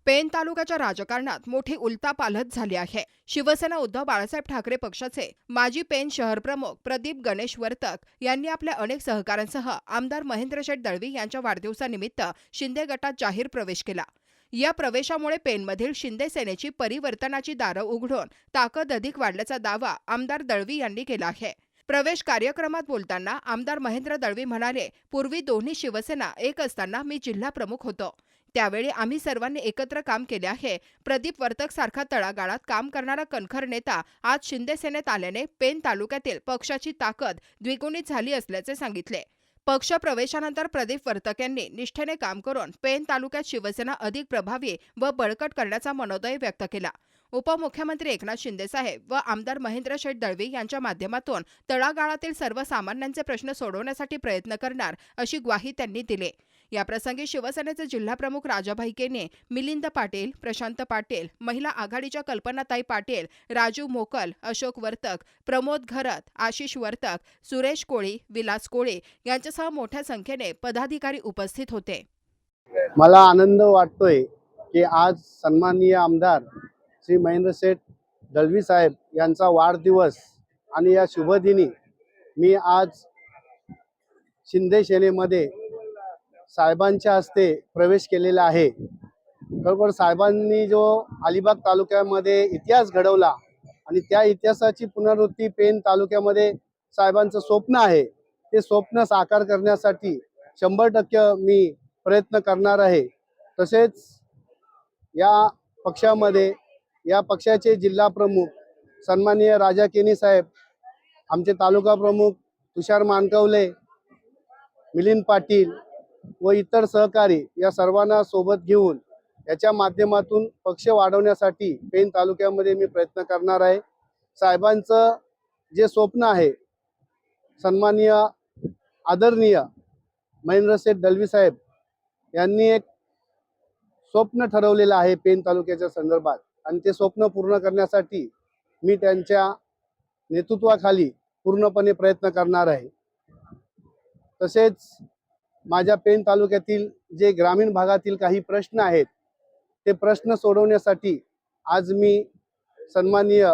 पेण तालुक्याच्या राजकारणात मोठी उलथापालथ झाली आहे। शिवसेना उद्धव बाळासाहेब ठाकरे पक्षाचे माजी पेण शहर प्रमुख प्रदीप गणेश वर्तक यांनी आपल्या अनेक सहकाऱ्यांसह आमदार महेंद्र शेठ दळवी यांच्या वाढदिवसानिमित्त शिंदे गटात जाहीर प्रवेश केला। या प्रवेशामुळे पेणमधील शिंदे सेनेची परिवर्तनाची दारं उघडून ताकद अधिक वाढल्याचा दावा आमदार दळवी यांनी केला आहे। प्रवेश कार्यक्रमात बोलताना आमदार महेंद्र दळवी म्हणाले, पूर्वी दोन्ही शिवसेना एक असताना मी जिल्हा प्रमुख होतो। त्यावेळी आम्ही सर्वांनी एकत्र काम केले आहे। प्रदीप वर्तक सारखा तळागाळात काम करणारा कणखर नेता आज शिंदे सेनेत आल्याने पेण तालुक्यातील पक्षाची ताकद द्विगुणित झाली असल्याचे सांगितले। पक्ष प्रवेशानंतर प्रदीप वर्तक यांनी निष्ठेने काम करून पेण तालुक्यात शिवसेना अधिक प्रभावी व बळकट करण्याचा मनोदय व्यक्त केला। उपमुख्यमंत्री एकनाथ शिंदेसाहेब व आमदार महेंद्र शेठ दळवी यांच्या माध्यमातून तळागाळातील सर्वसामान्यांचे प्रश्न सोडवण्यासाठी प्रयत्न करणार अशी ग्वाही त्यांनी दिली। याप्रसंगी शिवसेनेचे जिल्हाप्रमुख राजाभाई केने, मिलिंद पाटील, प्रशांत पाटील, महिला आघाडीच्या कल्पनाताई पाटील, राजू मोकल, अशोक वर्तक, प्रमोद घरत, आशिष वर्तक, सुरेश कोळी, विलास कोळी यांच्यासह मोठ्या संख्येने पदाधिकारी उपस्थित होते। मला आनंद वाटतोय की आज सन्माननीय आमदार श्री महेंद्र शेठ दळवी साहेब यांचा वाढदिवस आणि या शुभदिनी मी आज शिंदे सेनेमध्ये साहेबांच्या हस्ते प्रवेश केलेला आहे। खरोखर साहेबांनी जो अलिबाग तालुक्यामध्ये इतिहास घडवला आणि त्या इतिहासाची पुनरावृत्ती पेण तालुक्यामध्ये साहेबांचं स्वप्न आहे, ते स्वप्न साकार करण्यासाठी 100% मी प्रयत्न करणार आहे। तसेच या पक्षामध्ये या पक्षाचे जिल्हा प्रमुख सन्माननीय राजा केनी साहेब, आमचे तालुका प्रमुख तुषार मानकवले, मिलिंद पाटील व इतर सहकारी या सर्वांना सोबत घेऊन याच्या माध्यमातून पक्ष वाढवण्यासाठी पेण तालुक्यामध्ये मी प्रयत्न करणार आहे। साहेबांचं जे स्वप्न आहे, सन्माननीय आदरणीय महेंद्र शेठ दळवी साहेब यांनी एक स्वप्न ठरवलेलं आहे पेण तालुक्याच्या संदर्भात आणि ते स्वप्न पूर्ण करण्यासाठी मी त्यांच्या नेतृत्वाखाली पूर्णपणे प्रयत्न करणार आहे। तसेच माझ्या पेण तालुक्यातील जे ग्रामीण भागातील काही प्रश्न आहेत, ते प्रश्न सोडवण्यासाठी आज मी सन्माननीय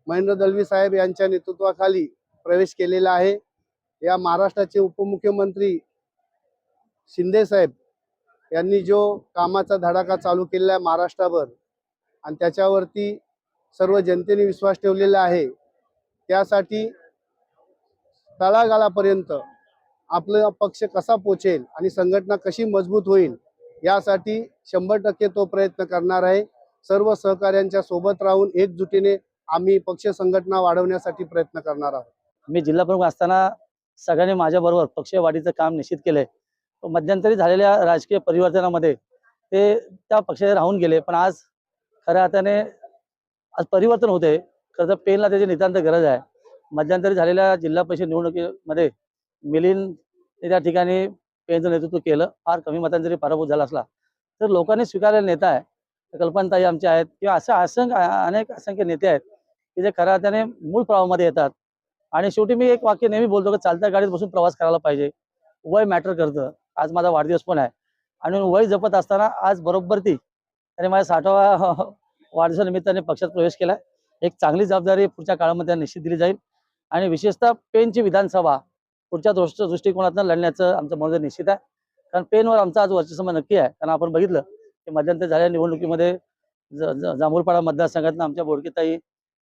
महेंद्र दळवी साहेब यांच्या नेतृत्वाखाली प्रवेश केलेला आहे। या महाराष्ट्राचे उपमुख्यमंत्री शिंदे साहेब यांनी जो कामाचा धडाका चालू केलेला आहे महाराष्ट्रावर आणि त्याच्यावरती सर्व जनतेने विश्वास ठेवलेला आहे, त्यासाठी तळागाळापर्यंत आपला पक्ष कसा पोचेल आणि संघटना कशी मजबूत होईल यासाठी 100% तो प्रयत्न करणार आहे। सर्व सहकाऱ्यांच्या सोबत राहून एकजुटीने आम्ही पक्ष संघटना वाढवण्यासाठी प्रयत्न करणार आहोत। मी जिल्हा प्रमुख असताना सगळ्यांनी माझ्याबरोबर पक्ष वाढीचं काम निश्चित केलंय। मध्यंतरी झालेल्या राजकीय परिवर्तनामध्ये ते त्या पक्षाचे राहून गेले, पण आज खऱ्या अर्थाने आज परिवर्तन होते। खरं तर पेणला त्याची नितांत गरज आहे। मध्यंतरी झालेल्या जिल्हा परिषद निवडणुकीमध्ये मिलिंद त्या ठिकाणी पेणचं नेतृत्व केलं। फार कमी मतांनी जरी पराभूत झाला असला तर लोकांनी स्वीकारलेला नेता आहे। कल्पनाताई आमच्या आहेत किंवा असं असंख्य नेते आहेत की जे खऱ्या अर्थाने मूळ प्रवाहामध्ये येतात। आणि शेवटी मी एक वाक्य नेहमी बोलतो की चालत्या गाडीत बसून प्रवास करायला पाहिजे, वय मॅटर करतं। आज माझा वाढदिवस पण आहे आणि वय जपत असताना आज बरोबर त्याने माझ्या 60वा वाढदिवसानिमित्ताने पक्षात प्रवेश केला। एक चांगली जबाबदारी पुढच्या काळामध्ये निश्चित दिली जाईल आणि विशेषतः पेणची विधानसभा पुढच्या दृष्टिकोनातून लढण्याचं आमचं मनोदय निश्चित आहे। कारण पेणवर आमचा आज वर्चस्व नक्की आहे। कारण आपण बघितलं की मध्यंतरी झालेल्या निवडणुकीमध्ये जांभूळपाडा मतदारसंघातून आमच्या बोडकेताई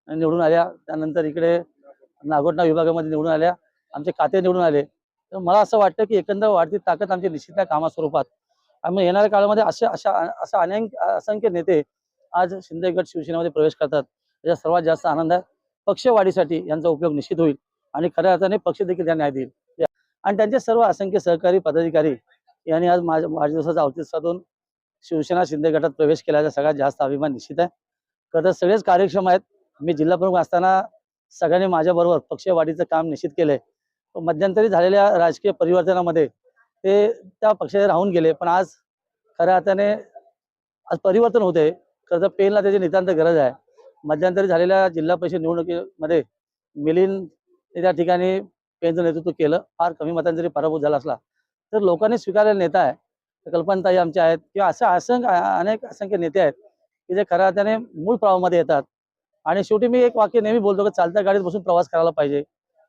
निवडून आल्या, त्यानंतर इकडे नागोठणा विभागामध्ये निवडून आल्या, आमचे खाते निवडून आले। तर मला असं वाटतं की एकंदर वाढती ताकद आमची निश्चित आहे कामास्वरूपात। आणि येणाऱ्या काळामध्ये अशा अनेक असंख्य नेते आज शिंदे गट शिवसेनेमध्ये प्रवेश करतात, याचा सर्वात जास्त आनंद आहे। पक्षवाढीसाठी यांचा उपयोग निश्चित होईल आणि खऱ्या अर्थाने पक्ष देखील त्यांना न्याय देईल आणि त्यांचे सर्व असंख्य सहकारी पदाधिकारी यांनी आज माझ्या वाढदिवसाचा औचित्य साधून शिवसेना शिंदे गटात प्रवेश केल्याचा सगळ्यात जास्त अभिमान निश्चित आहे। खरं तर सगळेच कार्यक्षम आहेत। मी जिल्हा प्रमुख असताना सगळ्यांनी माझ्याबरोबर पक्ष वाढीचं काम निश्चित केलंय। मध्यंतरी झालेल्या राजकीय परिवर्तनामध्ये ते त्या पक्षाचे राहून गेले, पण आज खऱ्या अर्थाने आज परिवर्तन होते। खरं तर पेणला त्याची नितांत गरज आहे। मध्यंतरी झालेल्या जिल्हा परिषद निवडणुकीमध्ये मिलिंद त्या ठिकाणी पेणचं नेतृत्व केलं। फार कमी मतांनी जरी पराभूत झाला असला तर लोकांनी स्वीकारलेला नेता आहे। कल्पनाताई आमच्या आहेत किंवा असं अनेक असंख्य नेते आहेत की जे खऱ्या अर्थाने मूळ प्रवाहामध्ये येतात. आणि शेवटी मी एक वाक्य नेहमी बोलतो की चालत्या गाडीत बसून प्रवास करायला पाहिजे.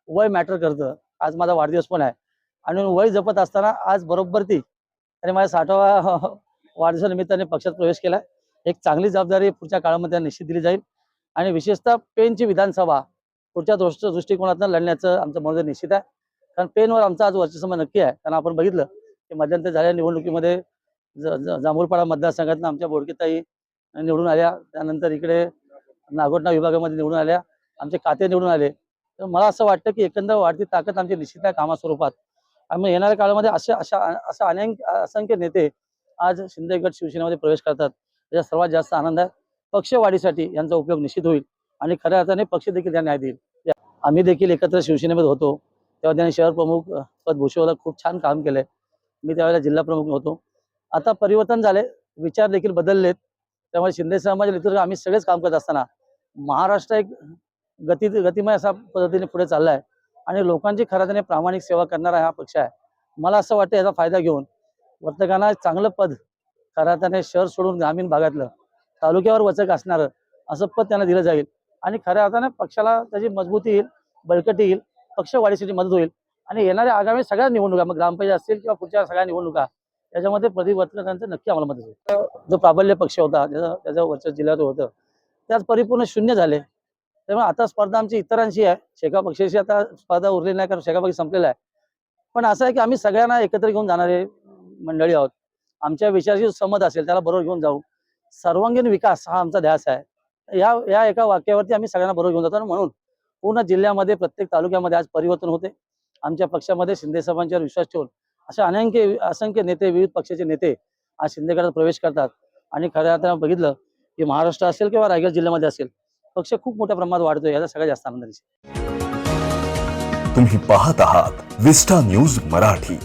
वय मॅटर करतं. आज माझा वाढदिवस पण आहे आणि वय जपत असताना आज बरोबर त्याने माझ्या 60वा वाढदिवसानिमित्ताने पक्षात प्रवेश केला. एक चांगली जबाबदारी पुढच्या काळामध्ये त्यांना निश्चित दिली जाईल आणि विशेषतः पेनची विधानसभा पुढच्या दृष्टिकोनातून लढण्याचं आमचं मनोदय निश्चित आहे. कारण पेनवर आमचा आज वर्चस्व नक्की आहे. कारण आपण बघितलं की मध्यंतरी झालेल्या निवडणुकीमध्ये जांभूळपाडा मतदारसंघातून आमच्या बोडकेताई निवडून आल्या. त्यानंतर इकडे नागोठणा विभागामध्ये निवडून आल्या. आमचे खाते निवडून आले. तर मला असं वाटतं की एकंदर वाढती ताकद आमची निश्चित आहे कामास्वरूपात. आणि येणाऱ्या काळामध्ये अशा अनेक असंख्य नेते आज शिंदे गट शिवसेनेमध्ये प्रवेश करतात. त्याचा सर्वात जास्त आनंद आहे. पक्षवाढीसाठी यांचा उपयोग निश्चित होईल आणि खऱ्या अर्थाने पक्ष देखील त्यांना न्याय देईल. आम्ही देखील एकत्र शिवसेनेमध्ये होतो तेव्हा त्यांनी शहर प्रमुख पद भूषवलं. खूप छान काम केलंय. मी त्यावेळेला जिल्हा प्रमुख होतो. आता परिवर्तन झाले, विचार देखील बदललेत. त्यामुळे शिंदे समाजाच्या नेतृत्वात आम्ही सगळेच काम करत असताना महाराष्ट्र एक गतिमय असा पद्धतीने पुढे चाललाय आणि लोकांची खऱ्या अर्थाने प्रामाणिक सेवा करणारा हा पक्ष आहे. मला असं वाटतं याचा फायदा घेऊन वर्तकांना चांगलं पद खऱ्या अर्थाने शहर सोडून ग्रामीण भागातलं तालुक्यावर वचक असणारं असं पद त्यांना दिलं जाईल आणि खऱ्या अर्थाने पक्षाला त्याची मजबूती येईल, बळकटी येईल, पक्षवाढीसाठी मदत होईल आणि येणाऱ्या आगामी सगळ्या निवडणुका मग ग्रामपंचायत असतील किंवा पुढच्या सगळ्या निवडणुका त्याच्यामध्ये प्रतिवर्तकांचं नक्की आम्हाला मदत होईल. जो प्राबल्य पक्ष होता त्याचं वर्चस्व जिल्ह्यात होतं त्याच परिपूर्ण शून्य झाले. त्यामुळे आता स्पर्धा आमची इतरांशी आहे. शेका पक्षाशी आता स्पर्धा उरली नाही कारण शेका पक्ष संपलेला आहे. पण असं आहे की आम्ही सगळ्यांना एकत्र घेऊन जाणारे मंडळी आहोत. आमच्या विचाराशी सहमत असेल त्याला बरोबर घेऊन जाऊ. सर्वांगीण विकास हा आमचा ध्यास आहे. या एका वाक्यावरती आम्ही सगळ्यांना बरोबर घेऊन जातो आणि म्हणून पूर्ण जिल्ह्यामध्ये प्रत्येक तालुक्यामध्ये आज परिवर्तन होते. आमच्या पक्षामध्ये शिंदे साहेबांच्यावर विश्वास ठेवून अशा असंख्य नेते विविध पक्षाचे नेते आज शिंदे गटात प्रवेश करतात आणि खऱ्या अर्थाने बघितलं की महाराष्ट्र असेल किंवा रायगड जिल्ह्यामध्ये असेल पक्ष खूप मोठ्या प्रमाणात वाढतोय. याचा सगळ्यात जास्त आनंद दिसतो. तुम्ही पाहत आहात विस्टा न्यूज मराठी.